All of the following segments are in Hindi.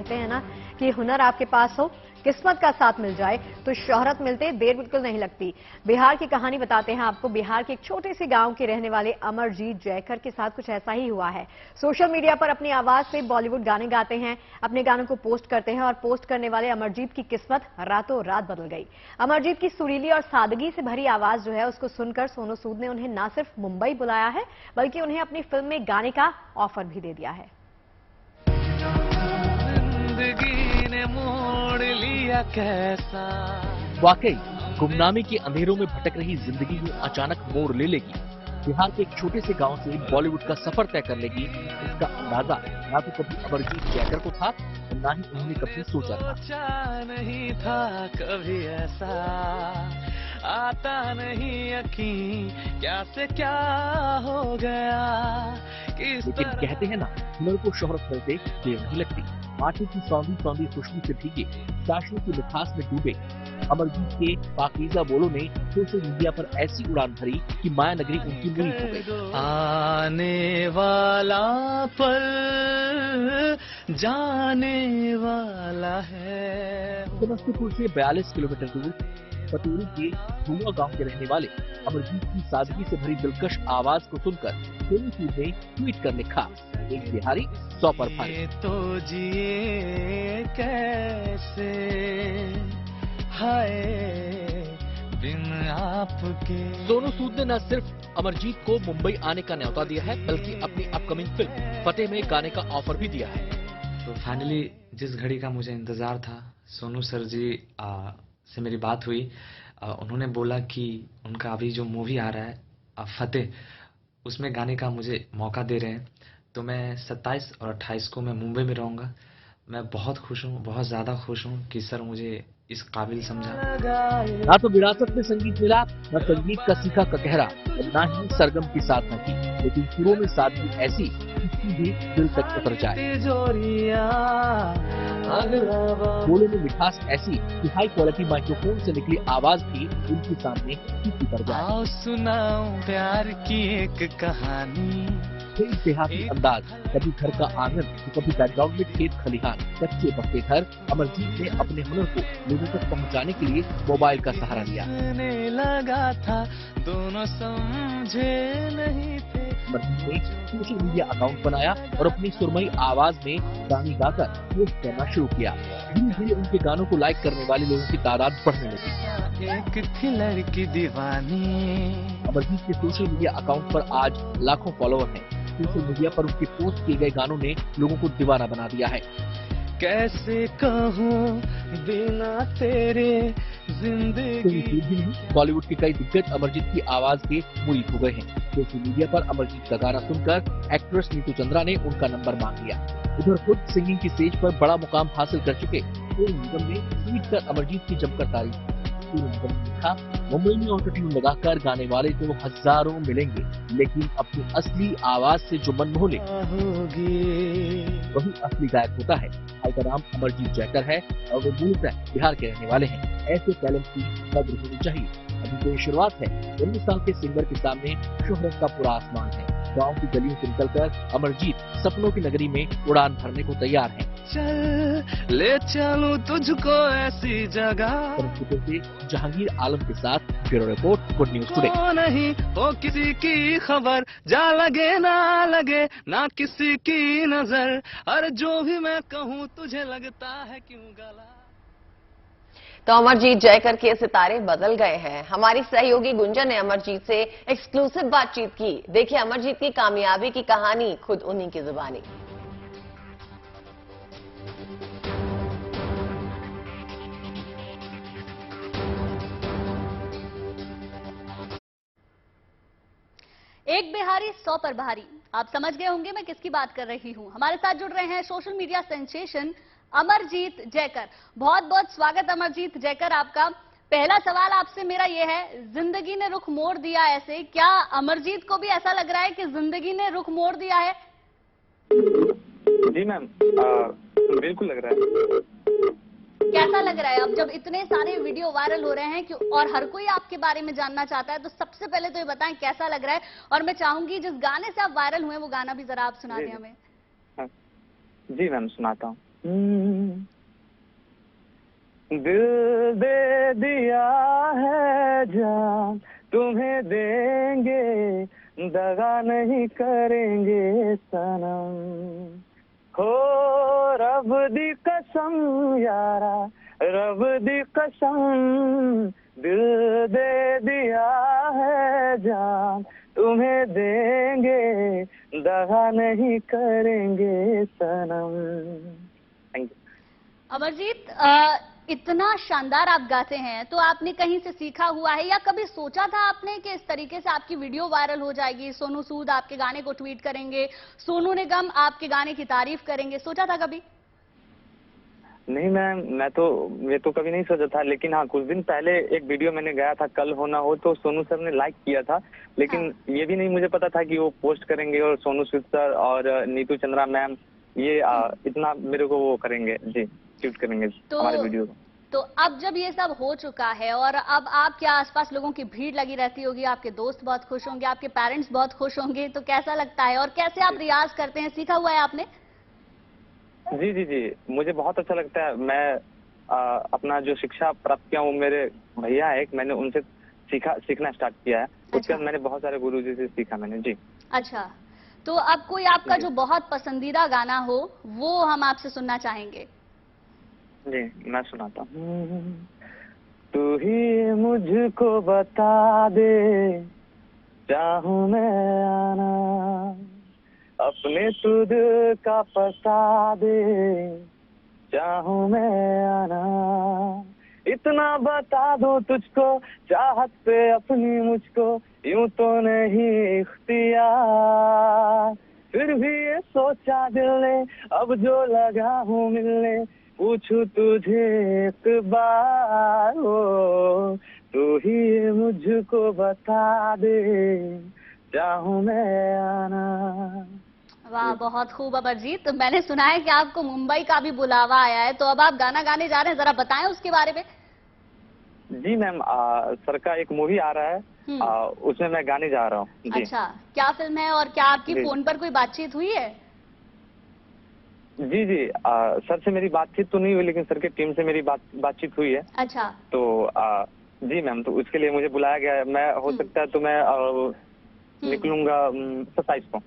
कहते हैं ना कि हुनर आपके पास हो, किस्मत का साथ मिल जाए तो शोहरत मिलते देर बिल्कुल नहीं लगती। बिहार की कहानी बताते हैं आपको। बिहार के एक छोटे से गांव के रहने वाले अमरजीत जयकर के साथ कुछ ऐसा ही हुआ है। सोशल मीडिया पर अपनी आवाज से बॉलीवुड गाने गाते हैं, अपने गानों को पोस्ट करते हैं और पोस्ट करने वाले अमरजीत की किस्मत रातों रात बदल गई। अमरजीत की सुरीली और सादगी से भरी आवाज जो है उसको सुनकर सोनू सूद ने उन्हें न सिर्फ मुंबई बुलाया है बल्कि उन्हें अपनी फिल्म में गाने का ऑफर भी दे दिया है। मोड़ लिया कैसा। वाकई गुमनामी के अंधेरों में भटक रही जिंदगी में अचानक मोड़ ले लेगी। बिहार के एक छोटे से गांव से बॉलीवुड का सफर तय कर लेगी, इसका अंदाजा ना तो कभी अमरजीत जयकर को था और ना ही उन्होंने कभी सोचा था। नहीं था कभी ऐसा, आता नहीं यकीन क्या से क्या हो गया। लेकिन कहते हैं ना, हुनर को शोहरत मिलते देर नहीं लगती। माटी की सौंधी सौंधी खुशबू से भीगे, चाशनी की मिठास में डूबे अमरजीत के पाकीज़ा बोलों ने सोशल मीडिया पर ऐसी उड़ान भरी कि माया नगरी उनकी मुरीद हो गई। आने वाला पल जाने वाला है। समस्तीपुर से 42 किलोमीटर दूर पतूरी के धुआ गांव के रहने वाले अमरजीत की सादगी से भरी दिलकश आवाज को सुनकर सोनू सूद ने ट्वीट कर लिखा, एक बिहारी 100 पर भारी। तो जिए कैसे हाय बिन आपके। सोनू सूद ने न सिर्फ अमरजीत को मुंबई आने का न्योता दिया है बल्कि अपनी अपकमिंग फिल्म फतेह में गाने का ऑफर भी दिया है। तो फाइनली जिस घड़ी का मुझे इंतजार था, सोनू सर जी से मेरी बात हुई। उन्होंने बोला कि उनका अभी जो मूवी आ रहा है फतेह, उसमें गाने का मुझे मौका दे रहे हैं। तो मैं 27 और 28 को मैं मुंबई में रहूँगा। मैं बहुत खुश हूँ, बहुत ज़्यादा खुश हूँ कि सर मुझे इस काबिल समझा। ना तो विरासत में संगीत मिला, न संगीत का सीखा ककहरा और ना ही सरगम की साधना की, लेकिन सुरों में सादगी ऐसी कि भी दिल तक उतर जाए। बोलों में मिठास ऐसी कि हाई क्वालिटी माइक्रोफोन से निकली आवाज भी उनके सामने फीकी पड़ जाए। आओ सुनाऊं प्यार की एक कहानी। देहाती अंदाज, कभी घर का आंगन तो कभी बैकग्राउंड में खेत खलिहान, कच्चे पक्के घर। अमरजीत ने अपने हुनर को लोगों तक पहुंचाने के लिए मोबाइल का सहारा लिया। लगा था दोनों समझे नहीं थे। अमरजीत ने सोशल मीडिया अकाउंट बनाया और अपनी सुरमई आवाज में गाने गाकर पोस्ट करना शुरू किया। धीरे धीरे उनके गानों को लाइक करने वाले लोगों की तादाद बढ़ने लगी। एक थी लड़की दीवानी। अमरजीत के सोशल मीडिया अकाउंट पर आज लाखों फॉलोअर हैं। सोशल मीडिया पर उनके पोस्ट किए गए गानों ने लोगों को दीवाना बना दिया है। कैसे कहूँ बिना तेरे जिंदगी। बॉलीवुड के कई दिग्गज अमरजीत की आवाज के मुरीद हो गए हैं। सोशल मीडिया पर अमरजीत का गाना सुनकर एक्ट्रेस नीतू चंद्रा ने उनका नंबर मांग लिया। उधर खुद सिंगिंग की स्टेज पर बड़ा मुकाम हासिल कर चुके सोनू निगम ने ट्वीट कर अमरजीत की जमकर तारीफ की। सोनू निगम ने लिखा, मुंबई में ऑटोट्यून लगाकर गाने वाले तो हजारों मिलेंगे, लेकिन अपनी असली आवाज से जो मन मोह ले वही असली गायक होता है। भाई का नाम अमरजीत जयकर है और वो मूलतः बिहार के रहने वाले हैं। ऐसे टैलेंट की कद्र होनी चाहिए। अभी तो ये शुरुआत है। 19 साल के सिंगर के सामने शोहरत का पूरा आसमान है। गांव की गलियों से निकलकर अमरजीत सपनों की नगरी में उड़ान भरने को तैयार हैं। चल ले चलूं तुझको ऐसी जगह। से जहांगीर आलम के साथ bureau report, good news today. नहीं हो किसी की खबर, जा लगे ना किसी की नजर। और जो भी मैं कहूँ तुझे लगता है क्यों गला। तो अमरजीत जयकर के सितारे बदल गए हैं। हमारी सहयोगी गुंजन ने अमरजीत से एक्सक्लूसिव बातचीत की। देखिए अमरजीत की कामयाबी की कहानी खुद उन्हीं की जुबानी। एक बिहारी 100 पर भारी। आप समझ गए होंगे मैं किसकी बात कर रही हूं। हमारे साथ जुड़ रहे हैं social media sensation Amarjeet Jaykar. बहुत बहुत स्वागत अमरजीत जयकर आपका। पहला सवाल आपसे मेरा यह है, जिंदगी ने रुख मोड़ दिया ऐसे, क्या अमरजीत को भी ऐसा लग रहा है कि जिंदगी ने रुख मोड़ दिया है? जी मैम, बिल्कुल लग रहा है। कैसा लग रहा है अब जब इतने सारे वीडियो वायरल हो रहे हैं कि और हर कोई आपके बारे में जानना चाहता है, तो सबसे पहले तो ये बताएं कैसा लग रहा है। और मैं चाहूंगी जिस गाने से आप वायरल हुए वो गाना भी जरा आप सुना दें हमें। जी मैम, सुनाता हूँ। दिल दे दिया है जान तुम्हें देंगे, दगा नहीं करेंगे सनम। हो रब दी कसम यारा, रब दी कसम, दिल दे दिया है जान तुम्हें देंगे, दगा नहीं करेंगे सनम। Thank you. अमरजीत, इतना शानदार आप गाते हैं, तो आपने कहीं से सीखा हुआ है या कभी सोचा था आपने कि इस तरीके से आपकी वीडियो वायरल हो जाएगी, सोनू सूद आपके गाने को ट्वीट करेंगे, सोनू निगम आपके गाने की तारीफ करेंगे, सोचा था कभी? नहीं मैम, मैं तो कभी नहीं सोचा था, लेकिन हाँ कुछ दिन पहले एक वीडियो मैंने गाया था कल हो ना हो, तो सोनू सर ने लाइक किया था, लेकिन ये भी नहीं मुझे पता था कि वो पोस्ट करेंगे और सोनू सूद सर और नीतू चंद्रा मैम ये इतना मेरे को वो करेंगे जी, ट्वीट करेंगे हमारे वीडियो को। तो अब जब ये सब हो चुका है और अब आपके आसपास लोगों की भीड़ लगी रहती होगी, आपके दोस्त बहुत खुश होंगे, आपके पेरेंट्स बहुत खुश होंगे, तो कैसा लगता है और कैसे आप रियाज करते हैं, सीखा हुआ है आपने? जी जी जी, मुझे बहुत अच्छा लगता है। मैं अपना जो शिक्षा प्राप्त किया हूँ, मेरे भैया है, मैंने उनसे सीखना स्टार्ट किया है। उसके बाद मैंने बहुत सारे गुरुजी से सीखा मैंने जी। अच्छा, तो अब कोई आपका जो बहुत पसंदीदा गाना हो वो हम आपसे सुनना चाहेंगे। जी मैं सुनाता हूँ। तू ही मुझको बता दे, चाहूँ मैं आना, अपने तुद का पता दे, चाहूँ मैं आना, इतना बता दो तुझको, चाहत पे अपनी मुझको यूं तो नहीं इख्तियार, फिर भी ये सोचा दिल ने, अब जो लगा हूँ मिलने, पूछूं तुझे एक बार, हो तू ही मुझको बता दे, चाहूँ मैं आना। वाह, बहुत खूब अमरजीत। तो मैंने सुना है कि आपको मुंबई का भी बुलावा आया है, तो अब आप गाना गाने जा रहे हैं, जरा बताएं उसके बारे में। जी मैम, सर का एक मूवी आ रहा है, उसमें मैं गाने जा रहा हूँ। अच्छा, क्या फिल्म है और क्या आपकी फोन पर कोई बातचीत हुई है? जी जी, सर से मेरी बातचीत तो नहीं हुई, लेकिन सर के टीम से मेरी बातचीत हुई है। अच्छा, तो जी मैम, तो उसके लिए मुझे बुलाया गया है। मैं हो सकता है तो मैं निकलूंगा 27 को।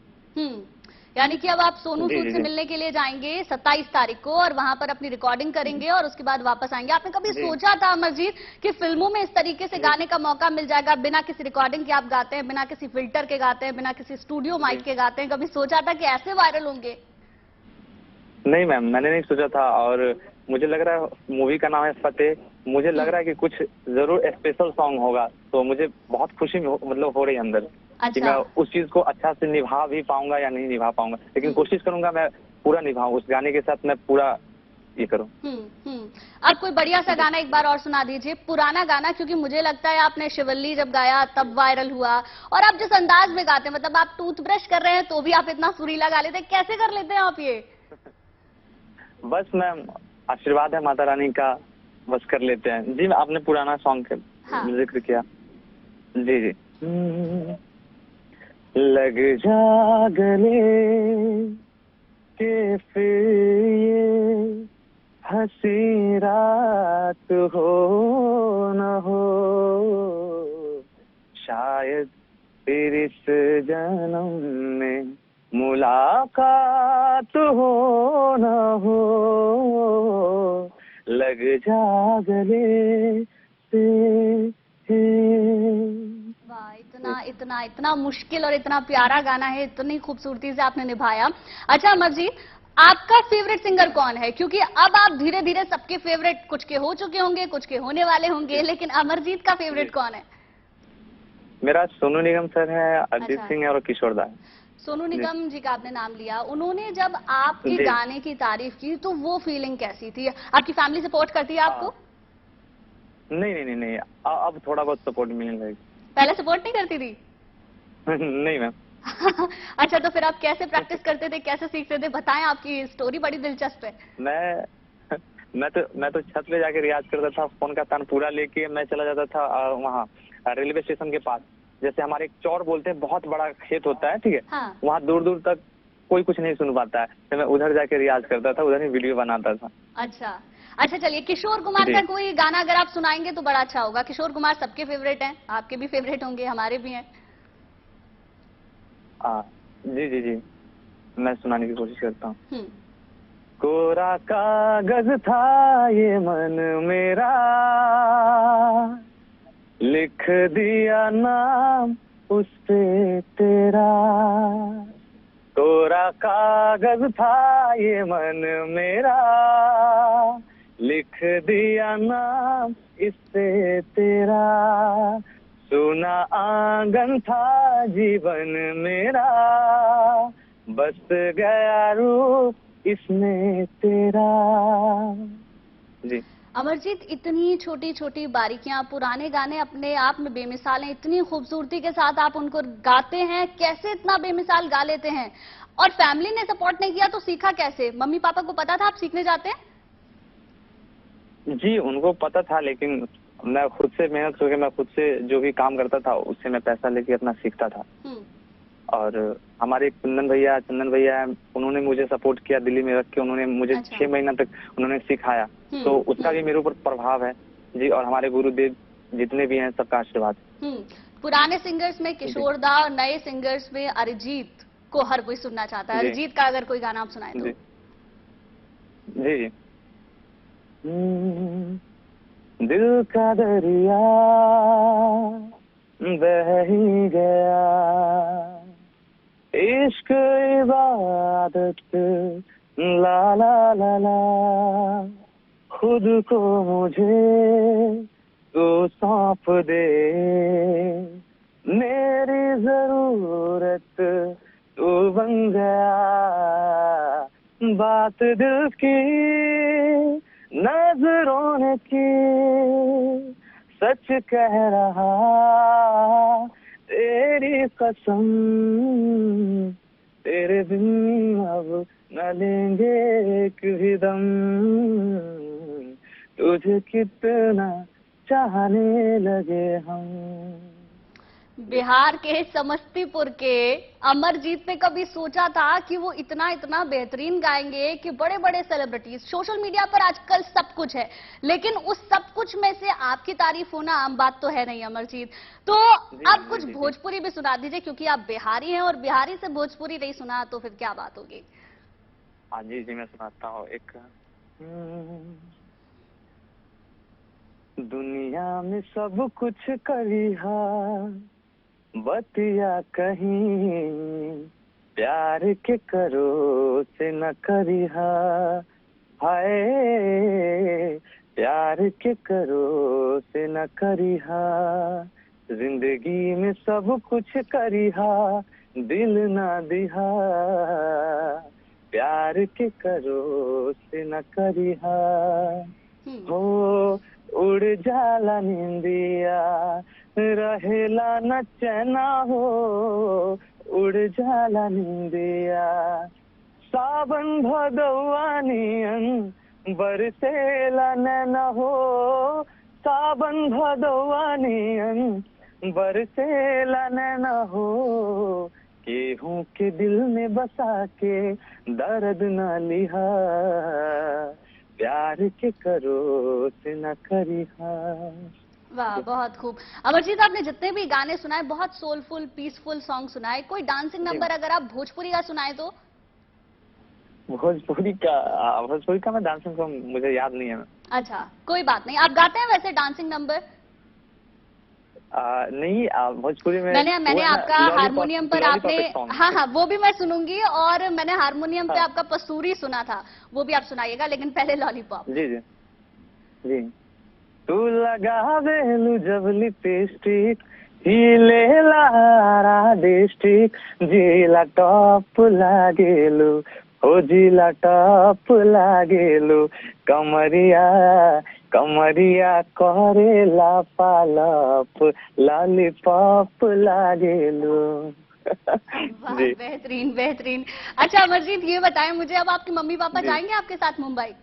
यानी कि अब आप सोनू सूद से मिलने के लिए जाएंगे 27 तारीख को और वहां पर अपनी रिकॉर्डिंग करेंगे और उसके बाद वापस आएंगे। आपने कभी सोचा था अमरजीत कि फिल्मों में इस तरीके से गाने का मौका मिल जाएगा, बिना किसी रिकॉर्डिंग के आप गाते हैं, बिना किसी फिल्टर के गाते हैं, बिना किसी स्टूडियो माइक के गाते हैं, कभी सोचा था कि ऐसे वायरल होंगे? नहीं मैम, मैंने नहीं सोचा था, और मुझे लग रहा है मूवी का नाम है फतेह, मुझे लग रहा है कि कुछ जरूर स्पेशल सॉन्ग होगा, तो मुझे बहुत खुशी मतलब हो रही है अंदर। अच्छा। कि मैं उस चीज को अच्छा से निभा भी पाऊंगा या नहीं निभा पाऊंगा, लेकिन कोशिश करूंगा मैं पूरा निभाऊं, उस गाने के साथ मैं पूरा ये करूं। अब कोई बढ़िया सा गाना एक बार और सुना दीजिए, पुराना गाना, क्योंकि मुझे लगता है आपने शिवल्ली जब गाया तब वायरल हुआ, और आप जिस अंदाज में गाते हैं, मतलब आप टूथब्रश कर रहे हैं तो भी आप इतना सुरीला गा लेते हैं, कैसे कर लेते हैं आप ये? बस मैम, आशीर्वाद है माता रानी का, बस कर लेते हैं जी। आपने पुराना सॉन्ग का जिक्र किया। जी जी। लग जा गले के फिर ये हंसी रात हो न हो, शायद फिर इस जन्म में मुलाकात हो न हो, लग जा गले से। वाह, इतना मुश्किल और इतना प्यारा गाना है, इतनी खूबसूरती से आपने निभाया। अच्छा अमरजीत, आपका फेवरेट सिंगर कौन है? क्योंकि अब आप धीरे धीरे सबके फेवरेट, कुछ के हो चुके होंगे, कुछ के होने वाले होंगे, लेकिन अमरजीत का फेवरेट कौन है? मेरा सोनू निगम सर है, अरिजीत सिंह है और किशोर दा। सोनू निगम जी का आपने नाम लिया, उन्होंने जब आपके गाने की तारीफ की तो वो फीलिंग कैसी थी? आपकी फैमिली सपोर्ट करती है आपको? नहीं, अब थोड़ा बहुत सपोर्ट मिलने लगी। पहले सपोर्ट नहीं करती थी? नहीं मैम। अच्छा, तो फिर आप कैसे प्रैक्टिस करते थे, कैसे सीखते थे? बताएं, आपकी स्टोरी बड़ी दिलचस्प है। मैं तो छत पे जाके रियाज करता था, फोन का तान पूरा लेके मैं चला जाता था वहाँ रेलवे स्टेशन के पास, जैसे हमारे एक चौर बोलते हैं, बहुत बड़ा खेत होता है, ठीक है। वहाँ दूर दूर तक कोई कुछ नहीं सुन पाता है, तो मैं उधर जाके रियाज करता था, उधर ही वीडियो बनाता था। अच्छा अच्छा, चलिए किशोर कुमार जी। का कोई गाना अगर आप सुनाएंगे तो बड़ा अच्छा होगा। किशोर कुमार सबके फेवरेट हैं, आपके भी फेवरेट होंगे, हमारे भी हैं। जी जी जी, मैं सुनाने की कोशिश करता हूँ। हम्म। कोरा कागज था ये मन मेरा, लिख दिया नाम उस पे तेरा। कोरा कागज था ये मन मेरा, लिख दिया नाम इस पे तेरा। सुना आंगन था जीवन मेरा, बस गया रूप इसमें तेरा। जी। अमरजीत, इतनी छोटी छोटी बारीकियां, पुराने गाने अपने आप में बेमिसाल हैं, इतनी खूबसूरती के साथ आप उनको गाते हैं, कैसे इतना बेमिसाल गा लेते हैं? और फैमिली ने सपोर्ट नहीं किया तो सीखा कैसे? मम्मी पापा को पता था आप सीखने जाते हैं? जी, उनको पता था, लेकिन मैं खुद से मेहनत करके, मैं खुद से जो भी काम करता था उससे मैं पैसा लेके अपना सीखता था। और हमारे चंदन भैया उन्होंने मुझे सपोर्ट किया, दिल्ली में रख के उन्होंने मुझे 6 महीना तक उन्होंने सिखाया, तो उसका भी मेरे ऊपर प्रभाव है जी। और हमारे गुरुदेव जितने भी हैं सबका आशीर्वाद। पुराने सिंगर्स में किशोर दा और नए सिंगर्स में अरिजीत को हर कोई सुनना चाहता है। अरिजीत का अगर कोई गाना आप सुनाए तो। जी जी। दिल का दरिया बह ही गया, इश्क इबादत ला ला ला ला। खुद को मुझे तू सौंप दे, मेरी जरूरत तू बन गया। बात दिल की नजरों ने की, सच कह रहा तेरी कसम। तेरे बिन अब न लेंगे एक भी दम, तुझे कितना चाहने लगे हम। बिहार के समस्तीपुर के अमरजीत ने कभी सोचा था कि वो इतना इतना बेहतरीन गाएंगे कि बड़े बड़े सेलिब्रिटीज, सोशल मीडिया पर आजकल सब कुछ है, लेकिन उस सब कुछ में से आपकी तारीफ होना आम बात तो है नहीं अमरजीत। तो आप कुछ भोजपुरी भी सुना दीजिए, क्योंकि आप बिहारी हैं और बिहारी से भोजपुरी नहीं सुना तो फिर क्या बात होगी। हाँ जी जी, मैं सुनाता हूँ एक। दुनिया में सब कुछ करिहा, बतिया कहीं प्यार के करो से न करिहा। हाय प्यार के करो से न करिहा, जिंदगी में सब कुछ करिहा, दिल ना दिहा। प्यार के करो से न करिहा, हो उड़ जाला निंदिया, रहेला न चैना हो। उड़ जाला निंदिया, सावन भदौआ नियन बरसेला नैना हो। सावन भदौआ नियन बरसेला नैना हो। केहू के दिल में बसा के दर्द न लिहा, प्यार के करो से न करिहा। वाह, बहुत खूब। अमरजीत, आपने जितने भी गाने सुनाए बहुत सोलफुल पीसफुल सॉन्ग सुनाए, कोई डांसिंग नंबर अगर आप भोजपुरी का सुनाए तो? भोजपुरी का मैं डांसिंग का मुझे याद नहीं है। अच्छा, कोई बात नहीं। आप गाते हैं वैसे डांसिंग नंबर? नहीं, भोजपुरी में मैंने आपका हारमोनियम पर आपने, हाँ हाँ वो भी मैं सुनूंगी, और मैंने हारमोनियम पे आपका पसूरी सुना था, वो भी आप सुनाइएगा, लेकिन पहले लॉलीपॉप। जी जी जी। तू लगावेलू जब लिपस्टिक, हिले लारा डिस्ट्रिक, जिला टॉप लागेलू, हो जिला टॉप लागेलू। कमरिया करेला पालप, लॉलीपॉप लागेलू। वाह, बेहतरीन बेहतरीन। अच्छा अमरजीत, ये बताएं मुझे, अब आपके मम्मी पापा जाएंगे आपके साथ मुंबई?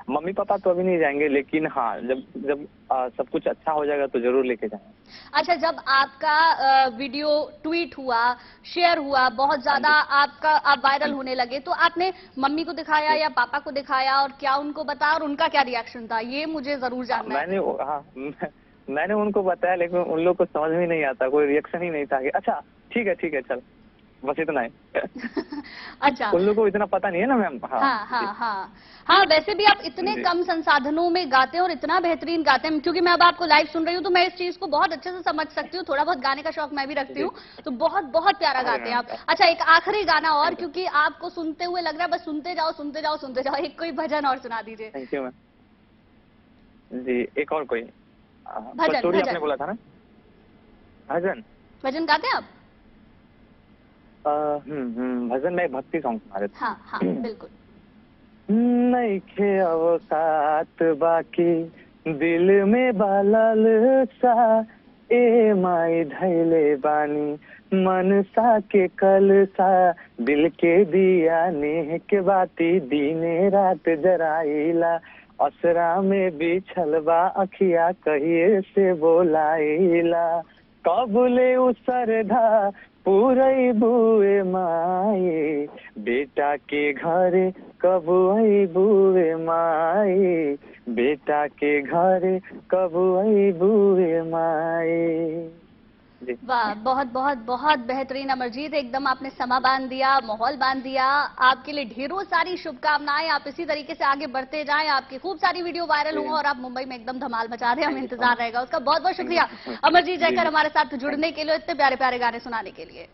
मम्मी पापा तो अभी नहीं जाएंगे, लेकिन हाँ जब जब सब कुछ अच्छा हो जाएगा तो जरूर लेके जाएंगे। अच्छा, जब आपका वीडियो ट्वीट हुआ, शेयर हुआ, बहुत ज्यादा आप वायरल होने लगे, तो आपने मम्मी को दिखाया या पापा को दिखाया, और क्या उनको बताया और उनका क्या रिएक्शन था, ये मुझे जरूर जानना है। मैंने उनको बताया, लेकिन उन लोग को समझ में नहीं आता, कोई रिएक्शन ही नहीं था कि अच्छा ठीक है चल, बस इतना है। अच्छा, उन लोगों को इतना पता नहीं है ना मैम। हाँ, वैसे भी आप इतने कम संसाधनों में गाते हैं और इतना बेहतरीन गाते हैं, क्योंकि मैं अब आपको लाइव सुन रही हूँ तो मैं इस चीज को बहुत अच्छे से समझ सकती हूँ। थोड़ा बहुत गाने का शौक मैं भी रखती हूँ, तो बहुत बहुत प्यारा गाते हैं आप। अच्छा, एक आखिरी गाना और, क्योंकि आपको सुनते हुए लग रहा है बस सुनते जाओ सुनते जाओ सुनते जाओ, एक कोई भजन और सुना दीजिए। थैंक यू मैम जी। एक और कोई भजन आपने बोला था ना, भजन गाते हैं आप? भजन में भक्ति सॉन्ग सुना देते। हाँ, बिल्कुल। नइखे अवकात बाकी दिल में बालल सा, ए माई धैले बानी मनसा के कलसा, दिल के दिया नेह के बाती दीने रात जराइला, असरा में बिछलबा अखिया कहिए से बोलाइला, कबले उसरधा पूरई बुए माए, बेटा के घरे कब आई बुए माए, बेटा के घरे कब आई बुए माए। वाह, बहुत बहुत बहुत बेहतरीन अमरजीत, एकदम आपने समा बांध दिया, माहौल बांध दिया। आपके लिए ढेरों सारी शुभकामनाएं, आप इसी तरीके से आगे बढ़ते जाएं, आपकी खूब सारी वीडियो वायरल हों और आप मुंबई में एकदम धमाल मचा दें। हम इंतजार रहेगा उसका। बहुत बहुत शुक्रिया अमरजीत जयकर हमारे साथ जुड़ने के लिए, इतने प्यारे प्यारे गाने सुनाने के लिए।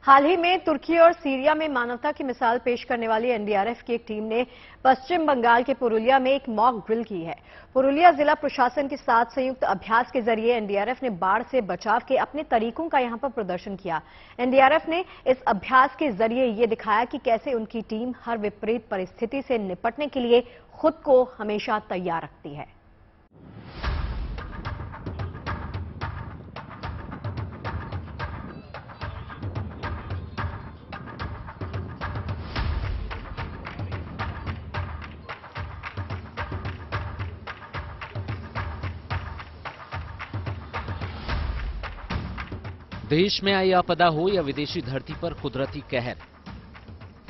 हाल ही में तुर्की और सीरिया में मानवता की मिसाल पेश करने वाली एनडीआरएफ की एक टीम ने पश्चिम बंगाल के पुरुलिया में एक मॉक ड्रिल की है। पुरुलिया जिला प्रशासन के साथ संयुक्त अभ्यास के जरिए एनडीआरएफ ने बाढ़ से बचाव के अपने तरीकों का यहां पर प्रदर्शन किया। एनडीआरएफ ने इस अभ्यास के जरिए ये दिखाया कि कैसे उनकी टीम हर विपरीत परिस्थिति से निपटने के लिए खुद को हमेशा तैयार रखती है। देश में आई आपदा हो या विदेशी धरती पर कुदरती कहर,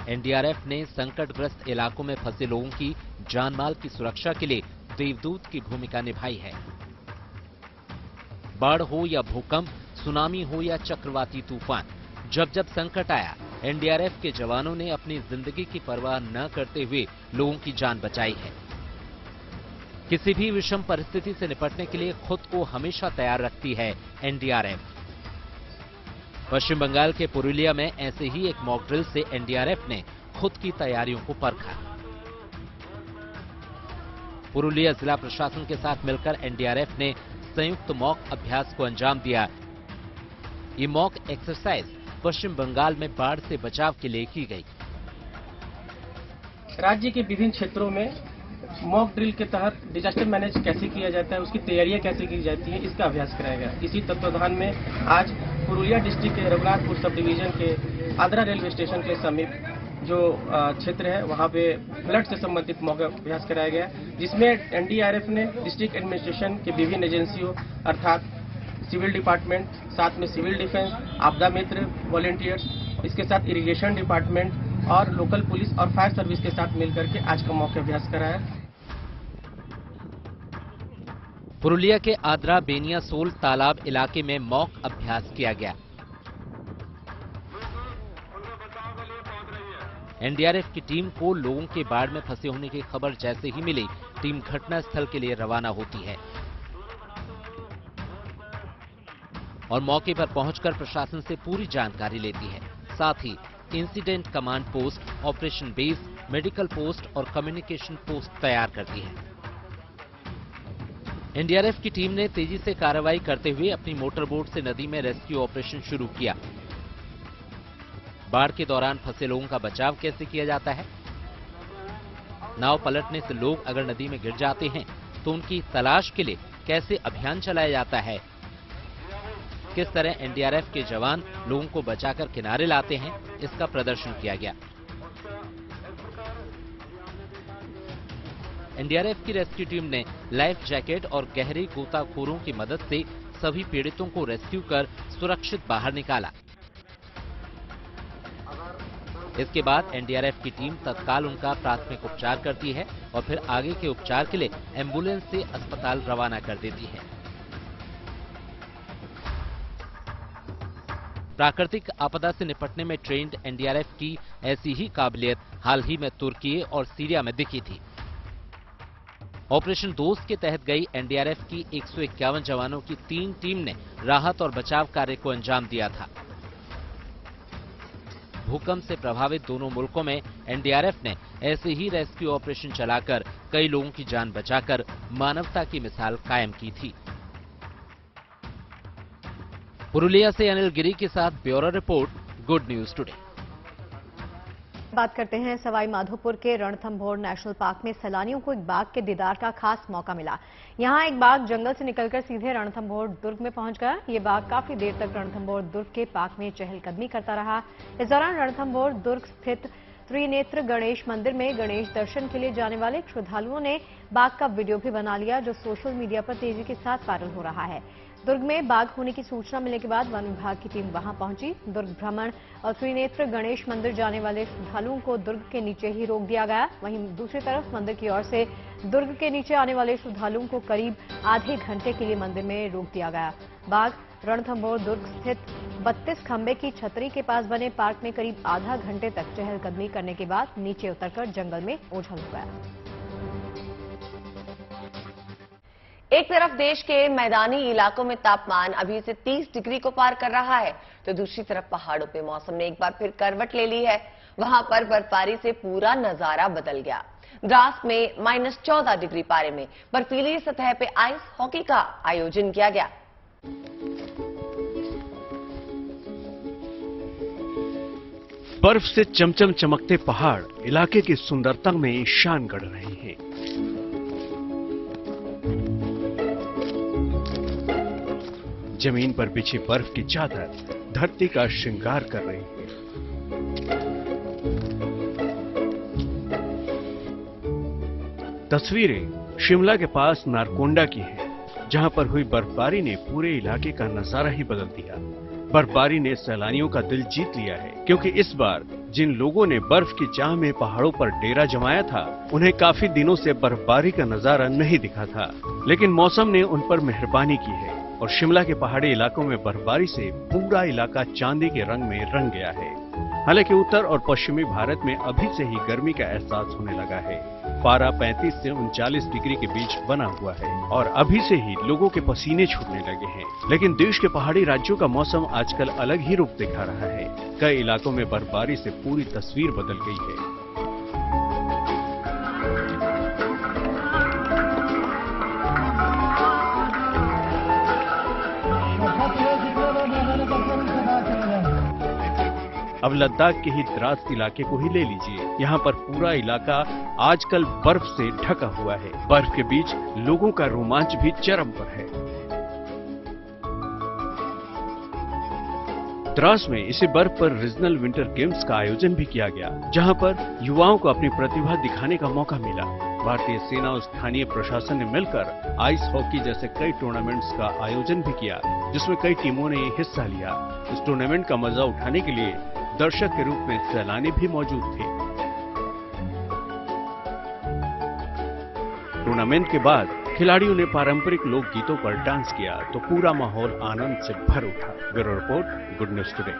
एनडीआरएफ ने संकटग्रस्त इलाकों में फंसे लोगों की जानमाल की सुरक्षा के लिए देवदूत की भूमिका निभाई है। बाढ़ हो या भूकंप, सुनामी हो या चक्रवाती तूफान, जब जब संकट आया, एनडीआरएफ के जवानों ने अपनी जिंदगी की परवाह न करते हुए लोगों की जान बचाई है। किसी भी विषम परिस्थिति से निपटने के लिए खुद को हमेशा तैयार रखती है एनडीआरएफ। पश्चिम बंगाल के पुरुलिया में ऐसे ही एक मॉक ड्रिल से एनडीआरएफ ने खुद की तैयारियों को परखा। पुरुलिया जिला प्रशासन के साथ मिलकर एनडीआरएफ ने संयुक्त मॉक अभ्यास को अंजाम दिया। ये मॉक एक्सरसाइज पश्चिम बंगाल में बाढ़ से बचाव के लिए की गई। राज्य के विभिन्न क्षेत्रों में मॉक ड्रिल के तहत डिजास्टर मैनेज कैसे किया जाता है, उसकी तैयारियां कैसे की जाती है, इसका अभ्यास कराया गया। इसी तत्वाधान में आज पुरुलिया डिस्ट्रिक्ट के रघुनाथपुर सब डिवीजन के आद्रा रेलवे स्टेशन के समीप जो क्षेत्र है, वहां पे फ्लड से संबंधित मॉक अभ्यास कराया गया, जिसमें एनडीआरएफ ने डिस्ट्रिक्ट एडमिनिस्ट्रेशन के विभिन्न एजेंसियों अर्थात सिविल डिपार्टमेंट, साथ में सिविल डिफेंस, आपदा मित्र, वॉलेंटियर्स, इसके साथ इरिगेशन डिपार्टमेंट और लोकल पुलिस और फायर सर्विस के साथ मिलकर के आज का मॉक अभ्यास कराया। पुरुलिया के आद्रा बेनियासोल तालाब इलाके में मॉक अभ्यास किया गया। एनडीआरएफ की टीम को लोगों के बाढ़ में फंसे होने की खबर जैसे ही मिली, टीम घटनास्थल के लिए रवाना होती है और मौके पर पहुंचकर प्रशासन से पूरी जानकारी लेती है। साथ ही incident command post, operation base, medical post और कम्युनिकेशन पोस्ट तैयार करती है। एनडीआरएफ की टीम ने तेजी से कार्रवाई करते हुए अपनी मोटर बोट से नदी में रेस्क्यू ऑपरेशन शुरू किया। बाढ़ के दौरान फंसे लोगों का बचाव कैसे किया जाता है, नाव पलटने से लोग अगर नदी में गिर जाते हैं तो उनकी तलाश के लिए कैसे अभियान चलाया जाता है, किस तरह एनडीआरएफ के जवान लोगों को बचाकर किनारे लाते हैं, इसका प्रदर्शन किया गया। एनडीआरएफ की रेस्क्यू टीम ने लाइफ जैकेट और गहरे गोताखोरों की मदद से सभी पीड़ितों को रेस्क्यू कर सुरक्षित बाहर निकाला। इसके बाद एनडीआरएफ की टीम तत्काल उनका प्राथमिक उपचार करती है और फिर आगे के उपचार के लिए एम्बुलेंस से अस्पताल रवाना कर देती है। प्राकृतिक आपदा से निपटने में ट्रेंड एनडीआरएफ की ऐसी ही काबिलियत हाल ही में तुर्की और सीरिया में दिखी थी। ऑपरेशन दोस्त के तहत गई एनडीआरएफ की 151 जवानों की 3 टीम ने राहत और बचाव कार्य को अंजाम दिया था। भूकंप से प्रभावित दोनों मुल्कों में एनडीआरएफ ने ऐसे ही रेस्क्यू ऑपरेशन चलाकर कई लोगों की जान बचाकर मानवता की मिसाल कायम की थी। पुरुलिया से अनिल गिरी के साथ bureau report, good news today. बात करते हैं सवाई माधोपुर के रणथंभौर नेशनल पार्क में सैलानियों को एक बाघ के दीदार का खास मौका मिला। यहां एक बाघ जंगल से निकलकर सीधे रणथंभौर दुर्ग में पहुंच गया। ये बाघ काफी देर तक रणथंभौर दुर्ग के पार्क में चहलकदमी करता रहा। इस दौरान रणथंभौर दुर्ग स्थित त्रिनेत्र गणेश मंदिर में गणेश दर्शन के लिए जाने वाले श्रद्धालुओं ने बाघ का वीडियो भी बना लिया, जो सोशल मीडिया पर तेजी के साथ वायरल हो रहा है। दुर्ग में बाघ होने की सूचना मिलने के बाद वन विभाग की टीम वहां पहुंची। दुर्ग भ्रमण और त्रिनेत्र गणेश मंदिर जाने वाले श्रद्धालुओं को दुर्ग के नीचे ही रोक दिया गया। वहीं दूसरी तरफ मंदिर की ओर से दुर्ग के नीचे आने वाले श्रद्धालुओं को करीब आधे घंटे के लिए मंदिर में रोक दिया गया। बाघ रणथंभौर दुर्ग स्थित 32 खंबे की छतरी के पास बने पार्क में करीब आधा घंटे तक चहलकदमी करने के बाद नीचे उतरकर जंगल में ओझल हो गया। एक तरफ देश के मैदानी इलाकों में तापमान अभी से 30 डिग्री को पार कर रहा है, तो दूसरी तरफ पहाड़ों पे मौसम ने एक बार फिर करवट ले ली है। वहां पर बर्फबारी से पूरा नजारा बदल गया। द्रास में -14 डिग्री पारे में बर्फीली सतह पे आइस हॉकी का आयोजन किया गया। बर्फ से चमचम चमकते पहाड़ इलाके की सुंदरता में शान गढ़ रहे हैं। जमीन पर बिछी बर्फ की चादर धरती का श्रृंगार कर रही है। तस्वीरें शिमला के पास नारकोंडा की हैं, जहां पर हुई बर्फबारी ने पूरे इलाके का नजारा ही बदल दिया। बर्फबारी ने सैलानियों का दिल जीत लिया है, क्योंकि इस बार जिन लोगों ने बर्फ की चाह में पहाड़ों पर डेरा जमाया था, उन्हें काफी दिनों से बर्फबारी का नजारा नहीं दिखा था। लेकिन मौसम ने उन पर मेहरबानी की है और शिमला के पहाड़ी इलाकों में बर्फबारी से पूरा इलाका चांदी के रंग में रंग गया है। हालांकि उत्तर और पश्चिमी भारत में अभी से ही गर्मी का एहसास होने लगा है। पारा 35 से 39 डिग्री के बीच बना हुआ है और अभी से ही लोगों के पसीने छूटने लगे हैं। लेकिन देश के पहाड़ी राज्यों का मौसम आजकल अलग ही रूप दिखा रहा है। कई इलाकों में बर्फबारी से पूरी तस्वीर बदल गई है। अब लद्दाख के ही द्रास इलाके को ही ले लीजिए। यहाँ पर पूरा इलाका आजकल बर्फ से ढका हुआ है। बर्फ के बीच लोगों का रोमांच भी चरम पर है। द्रास में इसी बर्फ पर रीजनल विंटर गेम्स का आयोजन भी किया गया, जहाँ पर युवाओं को अपनी प्रतिभा दिखाने का मौका मिला। भारतीय सेना और स्थानीय प्रशासन ने मिलकर आइस हॉकी जैसे कई टूर्नामेंट्स का आयोजन भी किया, जिसमें कई टीमों ने हिस्सा लिया। इस टूर्नामेंट का मजा उठाने के लिए दर्शक के रूप में सैलानी भी मौजूद थे। टूर्नामेंट के बाद खिलाड़ियों ने पारंपरिक लोकगीतों पर डांस किया, तो पूरा माहौल आनंद से भर उठा। Bureau report, good news today.